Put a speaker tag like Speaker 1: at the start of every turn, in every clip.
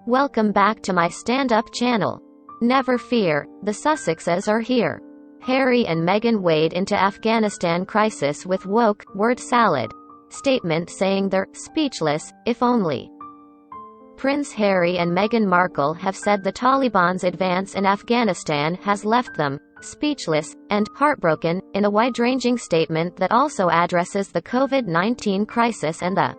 Speaker 1: Welcome back to my stand-up channel. Never fear, the Sussexes are here. Harry and Meghan wade into Afghanistan crisis with woke, word salad statement saying they're speechless, if only. Prince Harry and Meghan Markle have said the Taliban's advance in Afghanistan has left them speechless and heartbroken in a wide-ranging statement that also addresses the COVID-19 crisis and the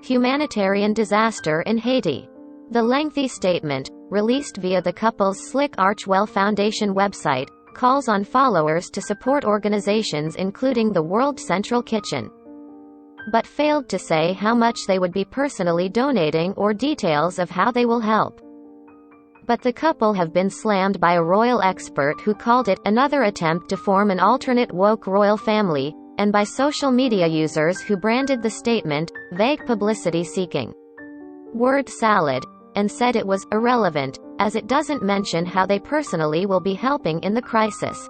Speaker 1: humanitarian disaster in Haiti. The lengthy statement, released via the couple's Slick Archwell Foundation website, calls on followers to support organizations including the World Central Kitchen, but failed to say how much they would be personally donating or details of how they will help. But the couple have been slammed by a royal expert who called it another attempt to form an alternate woke royal family, and by social media users who branded the statement vague publicity-seeking word salad, and said it was irrelevant, as it doesn't mention how they personally will be helping in the crisis.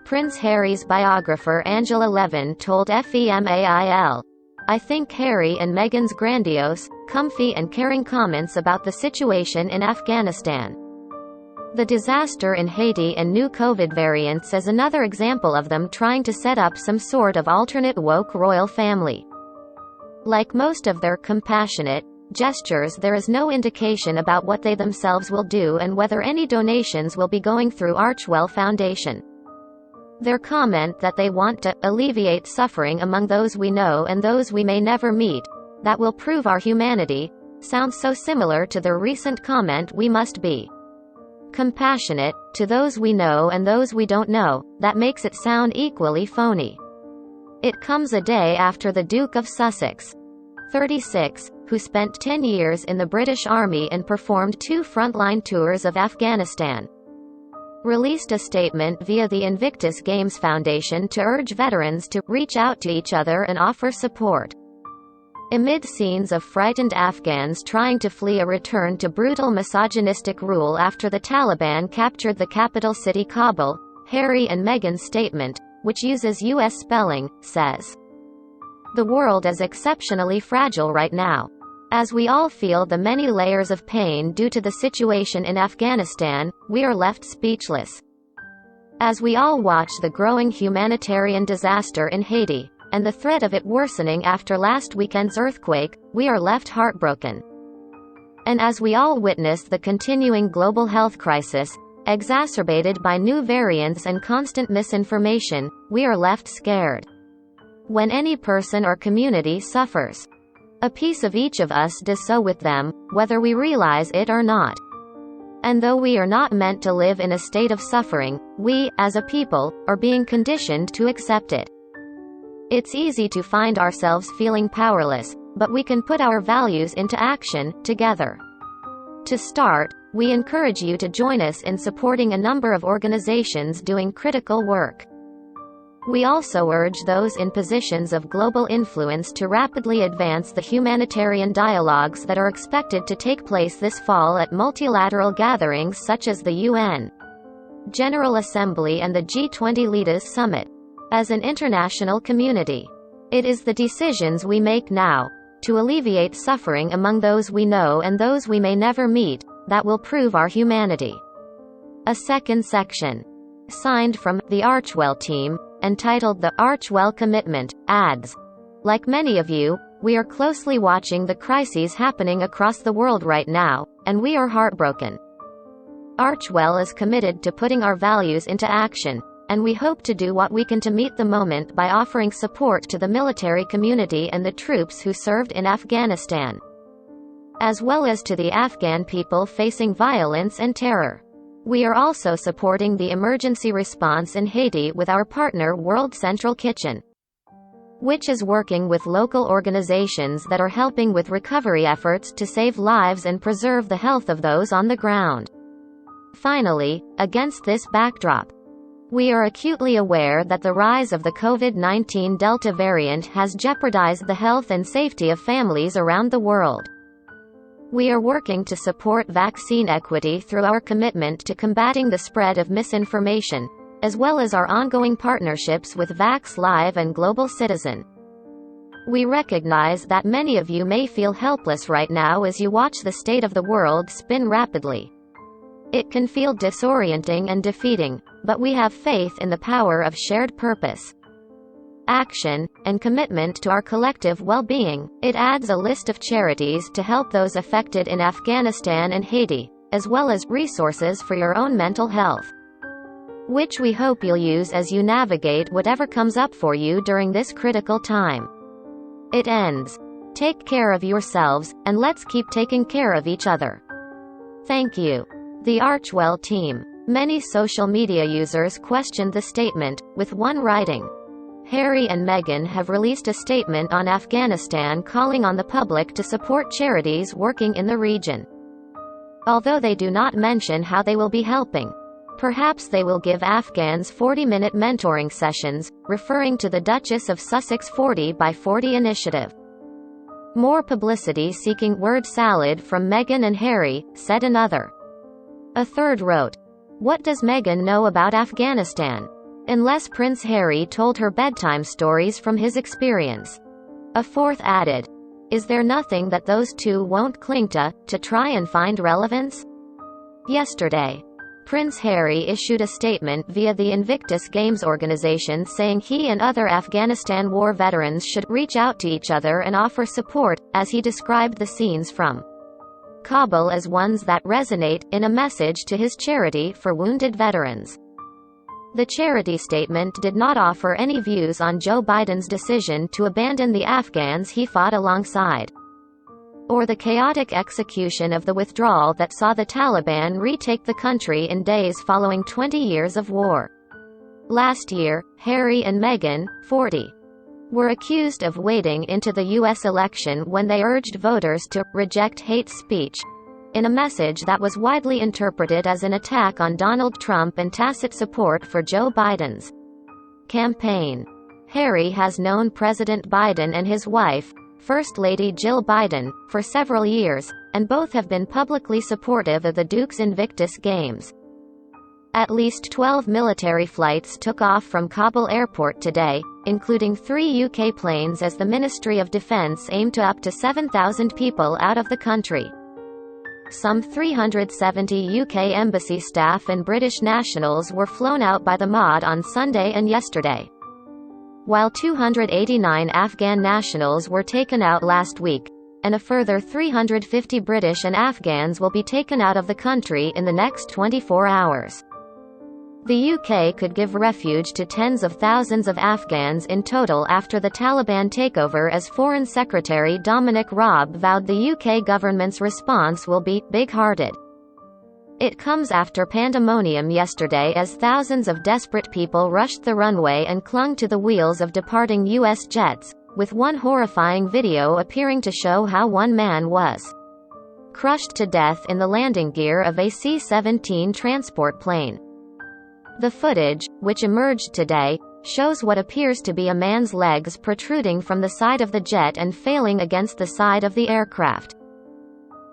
Speaker 1: Prince Harry's biographer Angela Levin told FEMAIL, "I think Harry and Meghan's grandiose, comfy and caring comments about the situation in Afghanistan, the disaster in Haiti and new COVID variants as another example of them trying to set up some sort of alternate woke royal family. Like most of their compassionate gestures, there is no indication about what they themselves will do and whether any donations will be going through Archwell Foundation. Their comment that they want to alleviate suffering among those we know and those we may never meet, that will prove our humanity, sounds so similar to their recent comment we must be compassionate to those we know and those we don't know, that makes it sound equally phony." It comes a day after the Duke of Sussex, 36, who spent 10 years in the British Army and performed 2 frontline tours of Afghanistan, released a statement via the Invictus Games Foundation to urge veterans to reach out to each other and offer support. Amid scenes of frightened Afghans trying to flee a return to brutal misogynistic rule after the Taliban captured the capital city Kabul, Harry and Meghan's statement, which uses US spelling, says, "The world is exceptionally fragile right now. As we all feel the many layers of pain due to the situation in Afghanistan, we are left speechless. As we all watch the growing humanitarian disaster in Haiti, and the threat of it worsening after last weekend's earthquake, we are left heartbroken. And as we all witness the continuing global health crisis, exacerbated by new variants and constant misinformation, we are left scared. When any person or community suffers, a piece of each of us does so with them, whether we realize it or not. And though we are not meant to live in a state of suffering, we, as a people, are being conditioned to accept it. It's easy to find ourselves feeling powerless, but we can put our values into action, together. To start, we encourage you to join us in supporting a number of organizations doing critical work. We also urge those in positions of global influence to rapidly advance the humanitarian dialogues that are expected to take place this fall at multilateral gatherings such as the UN General Assembly and the G20 Leaders Summit. As an international community, it is the decisions we make now, to alleviate suffering among those we know and those we may never meet, that will prove our humanity." A second section, signed from the Archwell team, entitled The Archwell Commitment, adds, "Like many of you, we are closely watching the crises happening across the world right now, and we are heartbroken. Archwell is committed to putting our values into action, and we hope to do what we can to meet the moment by offering support to the military community and the troops who served in Afghanistan, as well as to the Afghan people facing violence and terror. We are also supporting the emergency response in Haiti with our partner World Central Kitchen, which is working with local organizations that are helping with recovery efforts to save lives and preserve the health of those on the ground." Finally, against this backdrop, we are acutely aware that the rise of the COVID-19 Delta variant has jeopardized the health and safety of families around the world. We are working to support vaccine equity through our commitment to combating the spread of misinformation, as well as our ongoing partnerships with Vax Live and Global Citizen. We recognize that many of you may feel helpless right now as you watch the state of the world spin rapidly. It can feel disorienting and defeating, but we have faith in the power of shared purpose, action, and commitment to our collective well-being. It adds a list of charities to help those affected in Afghanistan and Haiti, as well as resources for your own mental health, which we hope you'll use as you navigate whatever comes up for you during this critical time. It ends. Take care of yourselves, and let's keep taking care of each other. Thank you. The Archwell team. Many social media users questioned the statement, with one writing, "Harry and Meghan have released a statement on Afghanistan calling on the public to support charities working in the region. Although they do not mention how they will be helping. Perhaps they will give Afghans 40-minute mentoring sessions," referring to the Duchess of Sussex 40 by 40 initiative. "More publicity seeking word salad from Meghan and Harry," said another. A third wrote, "What does Meghan know about Afghanistan? Unless Prince Harry told her bedtime stories from his experience." A fourth added, "Is there nothing that those two won't cling to try and find relevance?" Yesterday, Prince Harry issued a statement via the Invictus Games organization saying he and other Afghanistan war veterans should reach out to each other and offer support, as he described the scenes from Kabul as ones that resonate, in a message to his charity for wounded veterans. The charity statement did not offer any views on Joe Biden's decision to abandon the Afghans he fought alongside, or the chaotic execution of the withdrawal that saw the Taliban retake the country in days following 20 years of war. Last year, Harry and Meghan, 40, were accused of wading into the U.S. election when they urged voters to reject hate speech, in a message that was widely interpreted as an attack on Donald Trump and tacit support for Joe Biden's campaign. Harry has known President Biden and his wife, First Lady Jill Biden, for several years, and both have been publicly supportive of the Duke's Invictus Games. At least 12 military flights took off from Kabul airport today, including 3 UK planes, as the Ministry of Defence aimed to up to 7,000 people out of the country. Some 370 UK embassy staff and British nationals were flown out by the MOD on Sunday and yesterday, while 289 Afghan nationals were taken out last week, and a further 350 British and Afghans will be taken out of the country in the next 24 hours. The UK could give refuge to tens of thousands of Afghans in total after the Taliban takeover, as Foreign Secretary Dominic Raab vowed the UK government's response will be big-hearted. It comes after pandemonium yesterday as thousands of desperate people rushed the runway and clung to the wheels of departing U.S. jets, with one horrifying video appearing to show how one man was crushed to death in the landing gear of a C-17 transport plane. The footage, which emerged today, shows what appears to be a man's legs protruding from the side of the jet and failing against the side of the aircraft.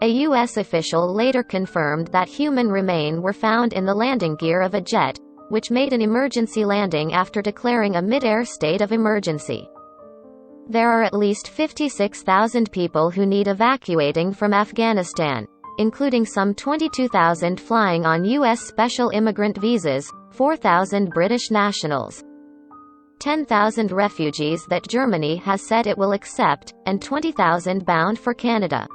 Speaker 1: A U.S. official later confirmed that human remains were found in the landing gear of a jet, which made an emergency landing after declaring a mid-air state of emergency. There are at least 56,000 people who need evacuating from Afghanistan, including some 22,000 flying on U.S. special immigrant visas, 4,000 British nationals, 10,000 refugees that Germany has said it will accept, and 20,000 bound for Canada.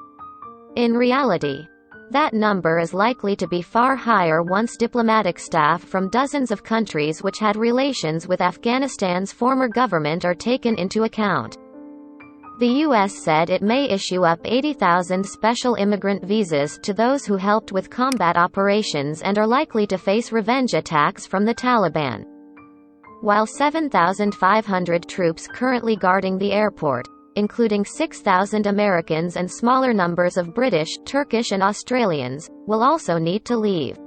Speaker 1: In reality, that number is likely to be far higher once diplomatic staff from dozens of countries which had relations with Afghanistan's former government are taken into account. The U.S. said it may issue up 80,000 special immigrant visas to those who helped with combat operations and are likely to face revenge attacks from the Taliban. While 7,500 troops currently guarding the airport, including 6,000 Americans and smaller numbers of British, Turkish and Australians, will also need to leave.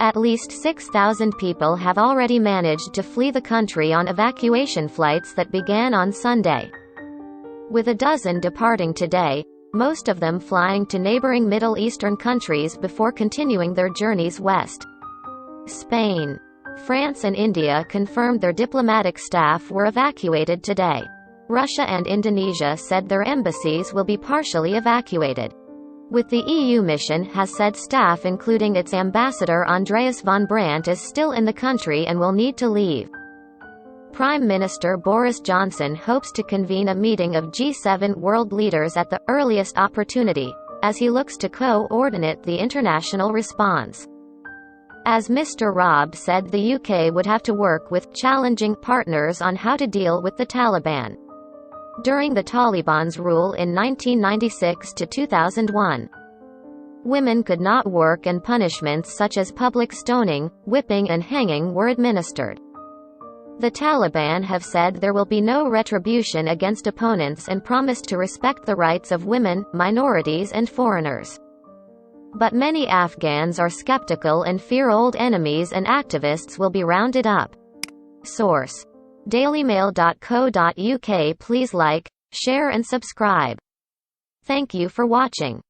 Speaker 1: At least 6,000 people have already managed to flee the country on evacuation flights that began on Sunday, with a dozen departing today, most of them flying to neighboring Middle Eastern countries before continuing their journeys west. Spain, France and India confirmed their diplomatic staff were evacuated today. Russia and Indonesia said their embassies will be partially evacuated. With the EU mission has said staff including its ambassador Andreas von Brandt is still in the country and will need to leave. Prime Minister Boris Johnson hopes to convene a meeting of G7 world leaders at the earliest opportunity, as he looks to coordinate the international response. As Mr. Robb said, the UK would have to work with challenging partners on how to deal with the Taliban. During the Taliban's rule in 1996 to 2001, women could not work and punishments such as public stoning, whipping and hanging were administered. The Taliban have said there will be no retribution against opponents and promised to respect the rights of women, minorities and foreigners. But many Afghans are skeptical and fear old enemies and activists will be rounded up. Source: dailymail.co.uk. Please like, share and subscribe. Thank you for watching.